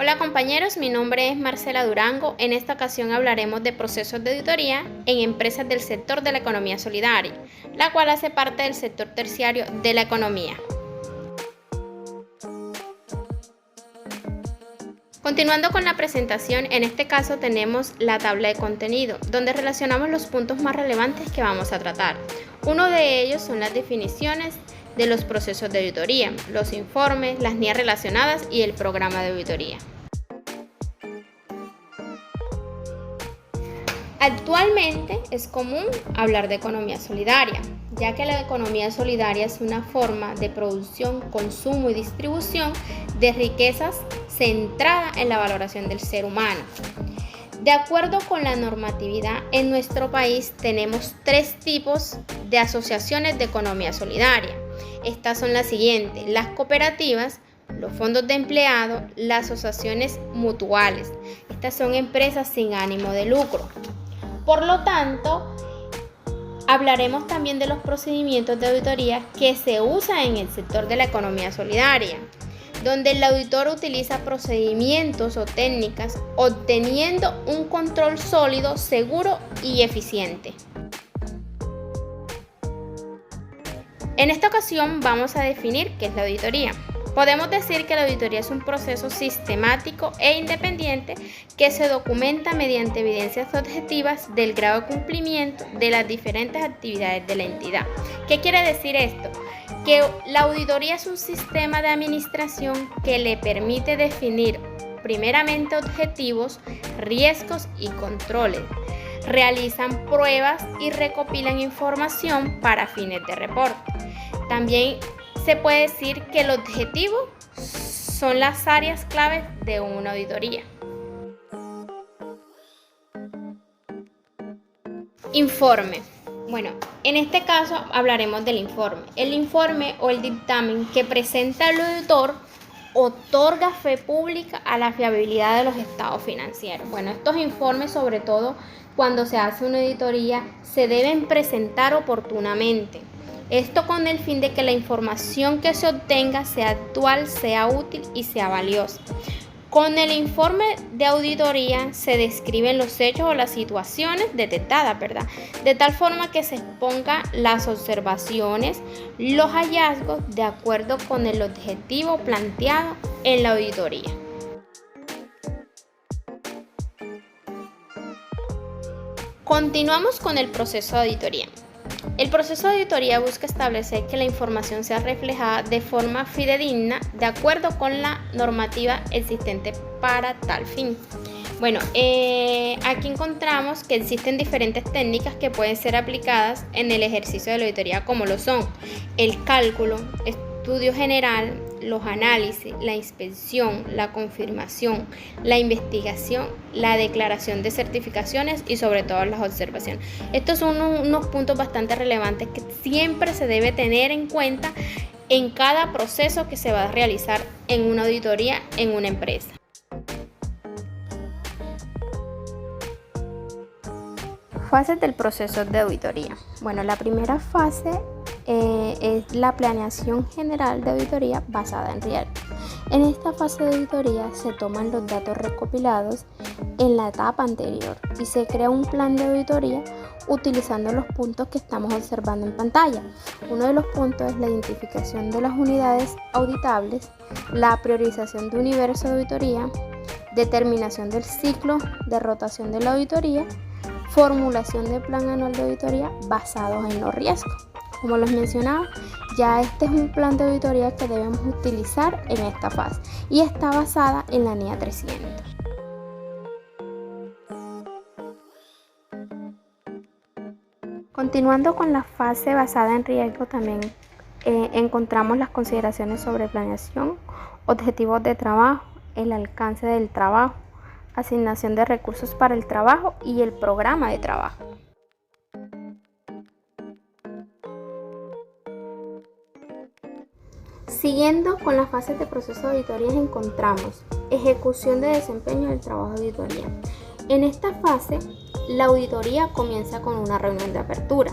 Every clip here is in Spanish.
Hola compañeros, mi nombre es Marcela Durango. En esta ocasión hablaremos de procesos de auditoría en empresas del sector de la economía solidaria, la cual hace parte del sector terciario de la economía. Continuando con la presentación, en este caso tenemos la tabla de contenido, donde relacionamos los puntos más relevantes que vamos a tratar. Uno de ellos son las definiciones de los procesos de auditoría, los informes, las guías relacionadas y el programa de auditoría. Actualmente es común hablar de economía solidaria, ya que la economía solidaria es una forma de producción, consumo y distribución de riquezas centrada en la valoración del ser humano. De acuerdo con la normatividad, en nuestro país tenemos 3 tipos de asociaciones de economía solidaria. Estas son las siguientes: las cooperativas, los fondos de empleados, las asociaciones mutuales. Estas son empresas sin ánimo de lucro. Por lo tanto, hablaremos también de los procedimientos de auditoría que se usan en el sector de la economía solidaria, donde el auditor utiliza procedimientos o técnicas obteniendo un control sólido, seguro y eficiente. En esta ocasión vamos a definir qué es la auditoría. Podemos decir que la auditoría es un proceso sistemático e independiente que se documenta mediante evidencias objetivas del grado de cumplimiento de las diferentes actividades de la entidad. ¿Qué quiere decir esto? Que la auditoría es un sistema de administración que le permite definir primeramente objetivos, riesgos y controles. Realizan pruebas y recopilan información para fines de reporte. También se puede decir que el objetivo son las áreas claves de una auditoría. Informe. Bueno, en este caso hablaremos del informe. El informe o el dictamen que presenta el auditor otorga fe pública a la fiabilidad de los estados financieros. Bueno, estos informes, sobre todo cuando se hace una auditoría, se deben presentar oportunamente. Esto con el fin de que la información que se obtenga sea actual, sea útil y sea valiosa. Con el informe de auditoría se describen los hechos o las situaciones detectadas, ¿verdad? De tal forma que se expongan las observaciones, los hallazgos de acuerdo con el objetivo planteado en la auditoría. Continuamos con el proceso de auditoría. El proceso de auditoría busca establecer que la información sea reflejada de forma fidedigna de acuerdo con la normativa existente para tal fin. Bueno, aquí encontramos que existen diferentes técnicas que pueden ser aplicadas en el ejercicio de la auditoría, como lo son el cálculo, estudio general, los análisis, la inspección, la confirmación, la investigación, la declaración de certificaciones y sobre todo las observaciones. Estos son unos puntos bastante relevantes que siempre se debe tener en cuenta en cada proceso que se va a realizar en una auditoría en una empresa. Fases del proceso de auditoría. Bueno, la primera fase es la planeación general de auditoría basada en riesgos. En esta fase de auditoría se toman los datos recopilados en la etapa anterior y se crea un plan de auditoría utilizando los puntos que estamos observando en pantalla. Uno de los puntos es la identificación de las unidades auditables, la priorización de universo de auditoría, determinación del ciclo de rotación de la auditoría, formulación de plan anual de auditoría basados en los riesgos. Como les mencionaba, ya este es un plan de auditoría que debemos utilizar en esta fase y está basada en la NIA 300. Continuando con la fase basada en riesgo, también encontramos las consideraciones sobre planeación, objetivos de trabajo, el alcance del trabajo, asignación de recursos para el trabajo y el programa de trabajo. Siguiendo con las fases de proceso de auditoría encontramos ejecución de desempeño del trabajo de auditoría. En esta fase, la auditoría comienza con una reunión de apertura,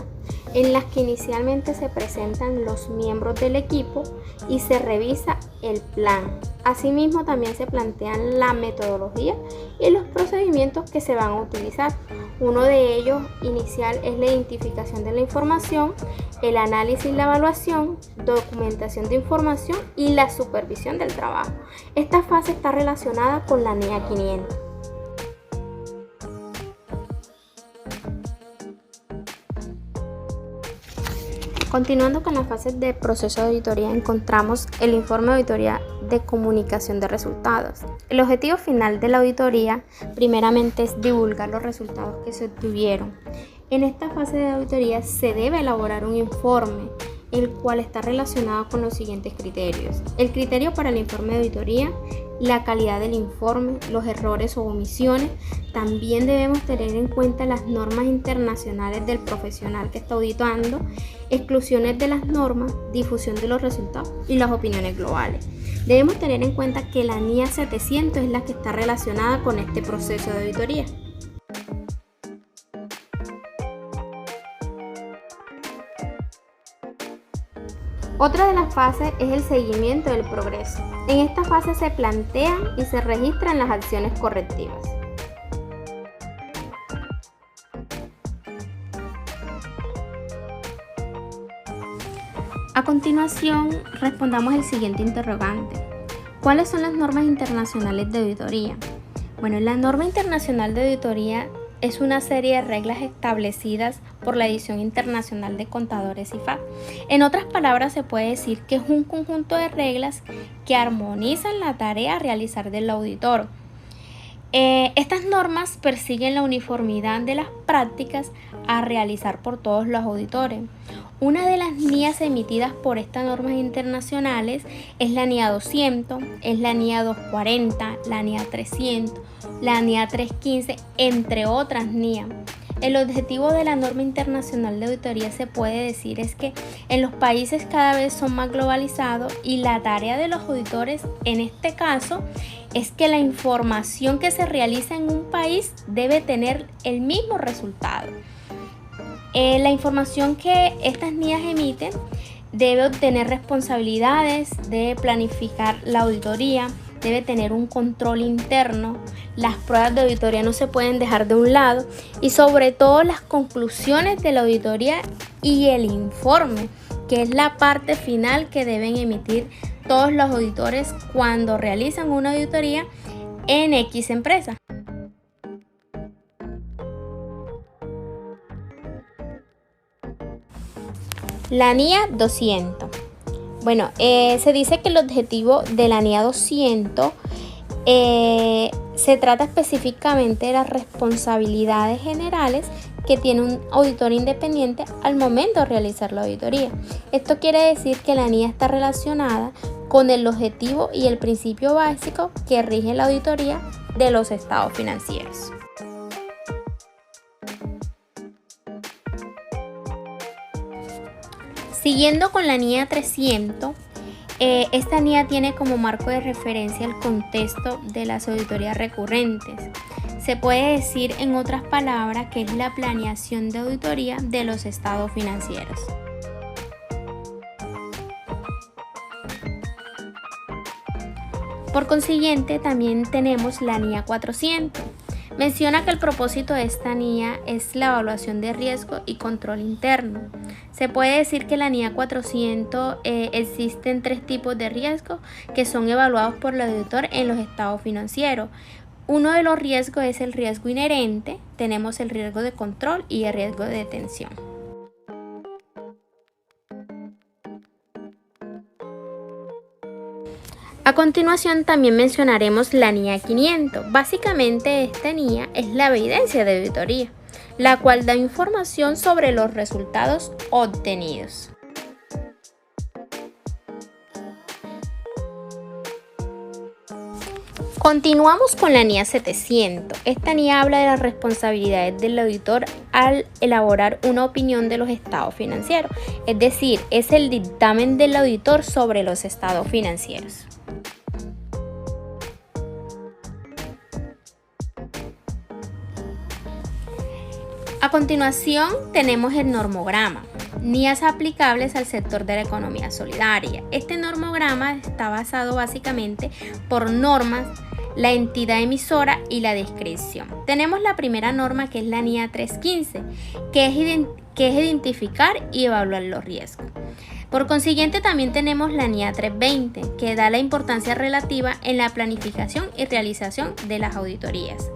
en las que inicialmente se presentan los miembros del equipo y se revisa el plan. Asimismo, también se plantean la metodología y los procedimientos que se van a utilizar. Uno de ellos inicial es la identificación de la información, el análisis y la evaluación, documentación de información y la supervisión del trabajo. Esta fase está relacionada con la NIA 500. Continuando con las fases de proceso de auditoría, encontramos el informe de auditoría de comunicación de resultados. El objetivo final de la auditoría primeramente es divulgar los resultados que se obtuvieron. En esta fase de auditoría se debe elaborar un informe, el cual está relacionado con los siguientes criterios. El criterio para el informe de auditoría, la calidad del informe, los errores o omisiones. También debemos tener en cuenta las normas internacionales del profesional que está auditando, exclusiones de las normas, difusión de los resultados y las opiniones globales. Debemos tener en cuenta que la NIA 700 es la que está relacionada con este proceso de auditoría. Otra de las fases es el seguimiento del progreso. En esta fase se plantean y se registran las acciones correctivas. A continuación, respondamos el siguiente interrogante. ¿Cuáles son las normas internacionales de auditoría? Bueno, la norma internacional de auditoría es una serie de reglas establecidas por la Edición Internacional de Contadores IFAD. En otras palabras, se puede decir que es un conjunto de reglas que armonizan la tarea a realizar del auditor. Estas normas persiguen la uniformidad de las prácticas a realizar por todos los auditores. Una de las NIAs emitidas por estas normas internacionales es la NIA 200, es la NIA 240, la NIA 300, la NIA 315, entre otras NIA. El objetivo de la norma internacional de auditoría, se puede decir, es que en los países cada vez son más globalizados y la tarea de los auditores en este caso es que la información que se realiza en un país debe tener el mismo resultado. La información que estas NIAs emiten debe obtener responsabilidades, debe planificar la auditoría, debe tener un control interno, las pruebas de auditoría no se pueden dejar de un lado y sobre todo las conclusiones de la auditoría y el informe, que es la parte final que deben emitir todos los auditores cuando realizan una auditoría en X empresa. La NIA 200. Bueno, se dice que el objetivo de la NIA 200 se trata específicamente de las responsabilidades generales que tiene un auditor independiente al momento de realizar la auditoría. Esto quiere decir que la NIA está relacionada con el objetivo y el principio básico que rige la auditoría de los estados financieros. Siguiendo con la NIA 300, esta NIA tiene como marco de referencia el contexto de las auditorías recurrentes. Se puede decir en otras palabras que es la planeación de auditoría de los estados financieros. Por consiguiente, también tenemos la NIA 400. Menciona que el propósito de esta NIA es la evaluación de riesgo y control interno. Se puede decir que la NIA 400 existen 3 tipos de riesgo que son evaluados por el auditor en los estados financieros. Uno de los riesgos es el riesgo inherente, tenemos el riesgo de control y el riesgo de detención. A continuación también mencionaremos la NIA 500. Básicamente esta NIA es la evidencia de auditoría, la cual da información sobre los resultados obtenidos. Continuamos con la NIA 700. Esta NIA habla de las responsabilidades del auditor al elaborar una opinión de los estados financieros, es decir, es el dictamen del auditor sobre los estados financieros. A continuación tenemos el normograma. NIAs aplicables al sector de la economía solidaria. Este normograma está basado básicamente por normas, la entidad emisora y la descripción. Tenemos la primera norma, que es la NIA 315, que es identificar y evaluar los riesgos. Por consiguiente, también tenemos la NIA 320, que da la importancia relativa en la planificación y realización de las auditorías.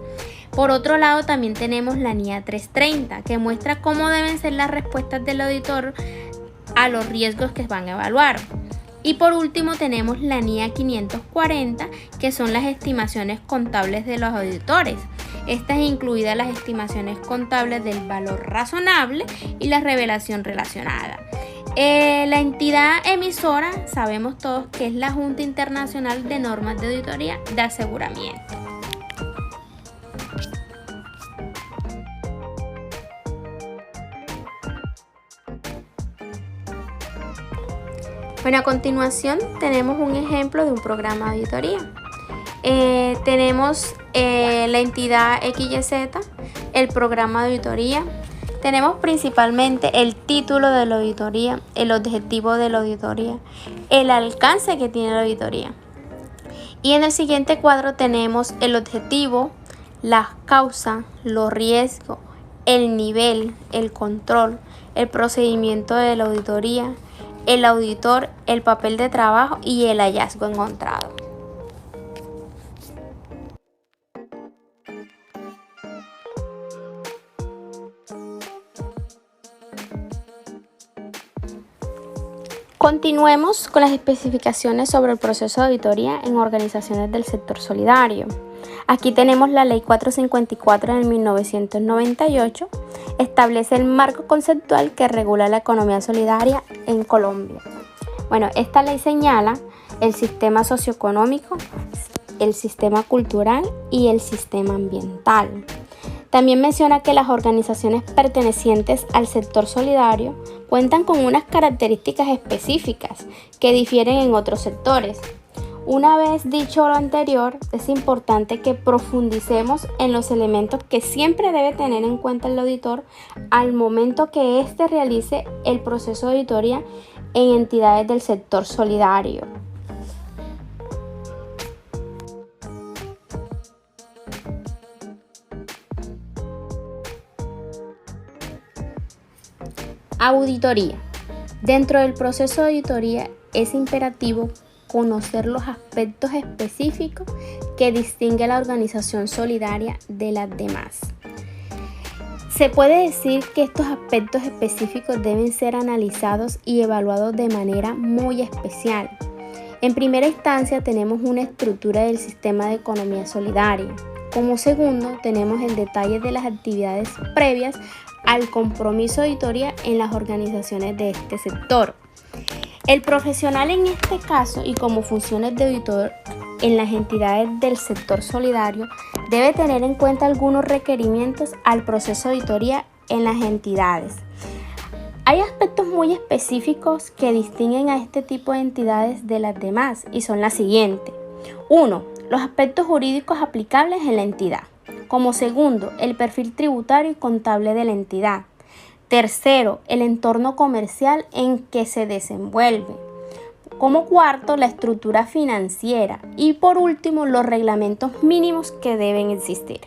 Por otro lado, también tenemos la NIA 330, que muestra cómo deben ser las respuestas del auditor a los riesgos que van a evaluar. Y por último tenemos la NIA 540, que son las estimaciones contables de los auditores. Estas incluidas las estimaciones contables del valor razonable y la revelación relacionada. La entidad emisora, sabemos todos que es la Junta Internacional de Normas de Auditoría de Aseguramiento. Bueno, a continuación tenemos un ejemplo de un programa de auditoría. Tenemos la entidad XYZ, el programa de auditoría. Tenemos principalmente el título de la auditoría, el objetivo de la auditoría, el alcance que tiene la auditoría. Y en el siguiente cuadro tenemos el objetivo, las causas, los riesgos, el nivel, el control, el procedimiento de la auditoría, el auditor, el papel de trabajo y el hallazgo encontrado. Continuemos con las especificaciones sobre el proceso de auditoría en organizaciones del sector solidario. Aquí tenemos la Ley 454 de 1998, establece el marco conceptual que regula la economía solidaria en Colombia. Bueno, esta ley señala el sistema socioeconómico, el sistema cultural y el sistema ambiental. También menciona que las organizaciones pertenecientes al sector solidario cuentan con unas características específicas que difieren en otros sectores. Una vez dicho lo anterior, es importante que profundicemos en los elementos que siempre debe tener en cuenta el auditor al momento que éste realice el proceso de auditoría en entidades del sector solidario. Auditoría. Dentro del proceso de auditoría es imperativo conocer los aspectos específicos que distinguen a la organización solidaria de las demás. Se puede decir que estos aspectos específicos deben ser analizados y evaluados de manera muy especial. En primera instancia tenemos una estructura del sistema de economía solidaria. Como segundo, tenemos el detalle de las actividades previas al compromiso de auditoría en las organizaciones de este sector. El profesional en este caso y como funciones de auditor en las entidades del sector solidario debe tener en cuenta algunos requerimientos al proceso de auditoría en las entidades. Hay aspectos muy específicos que distinguen a este tipo de entidades de las demás y son las siguientes. 1. Los aspectos jurídicos aplicables en la entidad. Como segundo, el perfil tributario y contable de la entidad. Tercero, el entorno comercial en que se desenvuelve. Como cuarto, la estructura financiera. Y por último, los reglamentos mínimos que deben existir.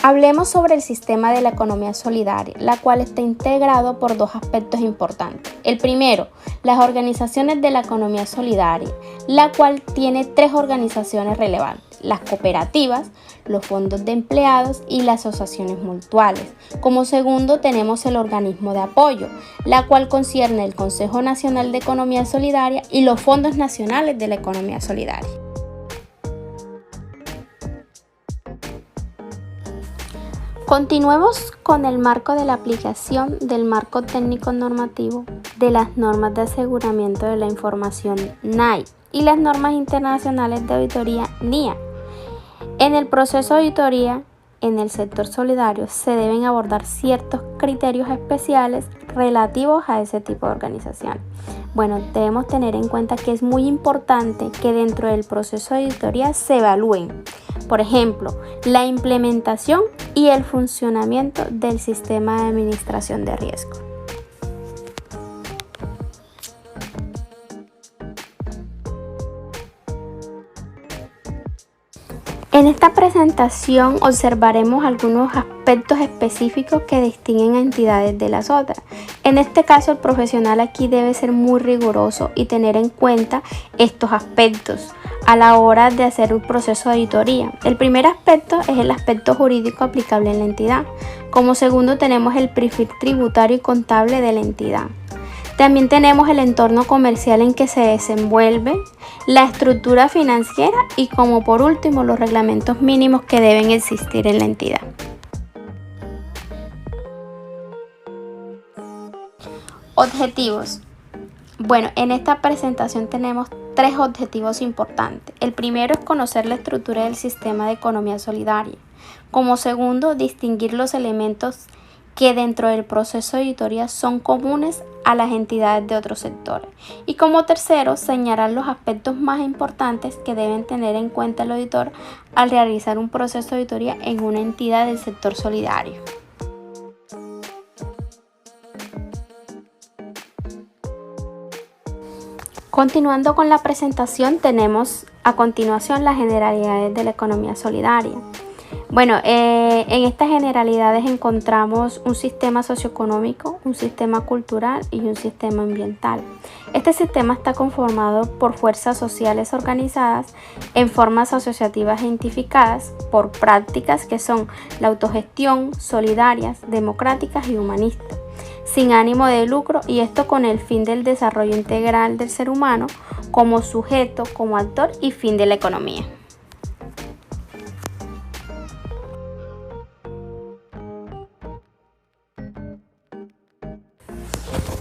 Hablemos sobre el sistema de la economía solidaria, la cual está integrado por dos aspectos importantes. El primero, las organizaciones de la economía solidaria, la cual tiene tres organizaciones relevantes: las cooperativas, los fondos de empleados y las asociaciones mutuales. Como segundo tenemos el organismo de apoyo, la cual concierne el Consejo Nacional de Economía Solidaria y los fondos nacionales de la economía solidaria. Continuemos con el marco de la aplicación del marco técnico normativo de las normas de aseguramiento de la información NAI y las normas internacionales de auditoría NIA. En el proceso de auditoría en el sector solidario se deben abordar ciertos criterios especiales relativos a ese tipo de organización. Bueno, debemos tener en cuenta que es muy importante que dentro del proceso de auditoría se evalúen por ejemplo, la implementación y el funcionamiento del sistema de administración de riesgo. En esta presentación observaremos algunos aspectos específicos que distinguen a entidades de las otras. En este caso, el profesional aquí debe ser muy riguroso y tener en cuenta estos aspectos a la hora de hacer un proceso de auditoría. El primer aspecto es el aspecto jurídico aplicable en la entidad. Como segundo tenemos el perfil tributario y contable de la entidad. También tenemos el entorno comercial en que se desenvuelve, la estructura financiera y como por último los reglamentos mínimos que deben existir en la entidad. Objetivos. Bueno, en esta presentación tenemos 3 objetivos importantes. El primero es conocer la estructura del sistema de economía solidaria. Como segundo, distinguir los elementos que dentro del proceso de auditoría son comunes a las entidades de otros sectores. Y como tercero, señalar los aspectos más importantes que deben tener en cuenta el auditor al realizar un proceso de auditoría en una entidad del sector solidario. Continuando con la presentación, tenemos a continuación las generalidades de la economía solidaria. Bueno, en estas generalidades encontramos un sistema socioeconómico, un sistema cultural y un sistema ambiental. Este sistema está conformado por fuerzas sociales organizadas en formas asociativas identificadas por prácticas que son la autogestión, solidarias, democráticas y humanistas, sin ánimo de lucro, y esto con el fin del desarrollo integral del ser humano como sujeto, como actor y fin de la economía.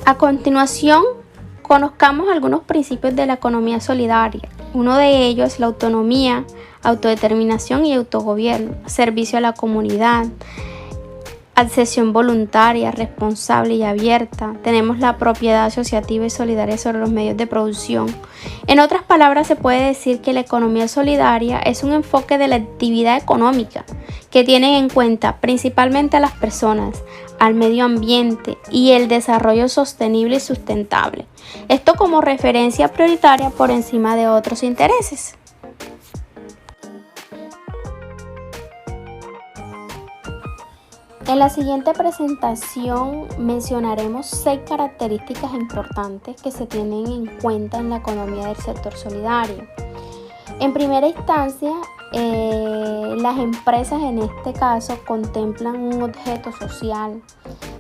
A continuación, conozcamos algunos principios de la economía solidaria. Uno de ellos es la autonomía, autodeterminación y autogobierno, servicio a la comunidad, accesión voluntaria, responsable y abierta. Tenemos la propiedad asociativa y solidaria sobre los medios de producción. En otras palabras, se puede decir que la economía solidaria es un enfoque de la actividad económica que tiene en cuenta principalmente a las personas, al medio ambiente y el desarrollo sostenible y sustentable. Esto como referencia prioritaria por encima de otros intereses. En la siguiente presentación mencionaremos 6 características importantes que se tienen en cuenta en la economía del sector solidario. En primera instancia, las empresas en este caso contemplan un objeto social,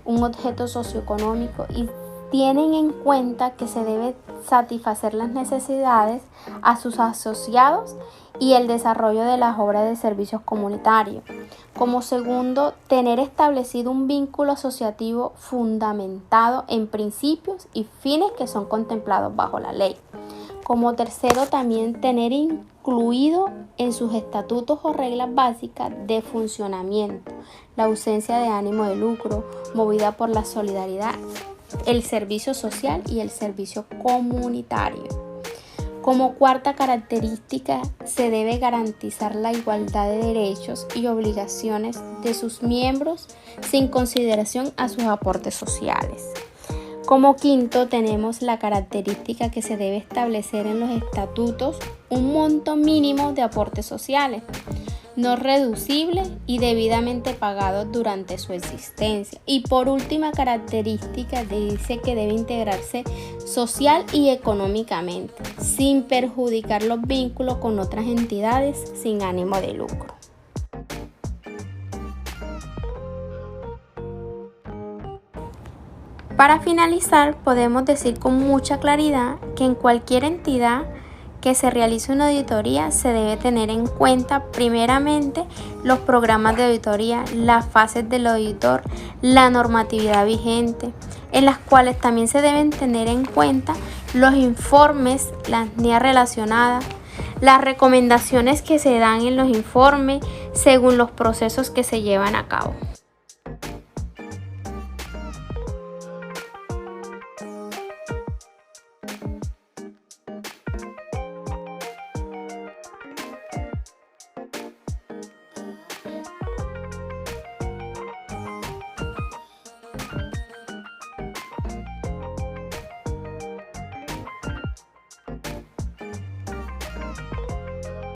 un objeto socioeconómico y tienen en cuenta que se debe satisfacer las necesidades a sus asociados y el desarrollo de las obras de servicios comunitarios. Como segundo, tener establecido un vínculo asociativo fundamentado en principios y fines que son contemplados bajo la ley. Como tercero, también tener incluido en sus estatutos o reglas básicas de funcionamiento la ausencia de ánimo de lucro, movida por la solidaridad, el servicio social y el servicio comunitario. Como cuarta característica, se debe garantizar la igualdad de derechos y obligaciones de sus miembros sin consideración a sus aportes sociales. Como quinto, tenemos la característica que se debe establecer en los estatutos un monto mínimo de aportes sociales, no reducibles y debidamente pagados durante su existencia. Y por última característica, dice que debe integrarse social y económicamente, sin perjudicar los vínculos con otras entidades sin ánimo de lucro. Para finalizar, podemos decir con mucha claridad que en cualquier entidad que se realice una auditoría se debe tener en cuenta primeramente los programas de auditoría, las fases del auditor, la normatividad vigente, en las cuales también se deben tener en cuenta los informes, las NIA relacionadas, las recomendaciones que se dan en los informes según los procesos que se llevan a cabo.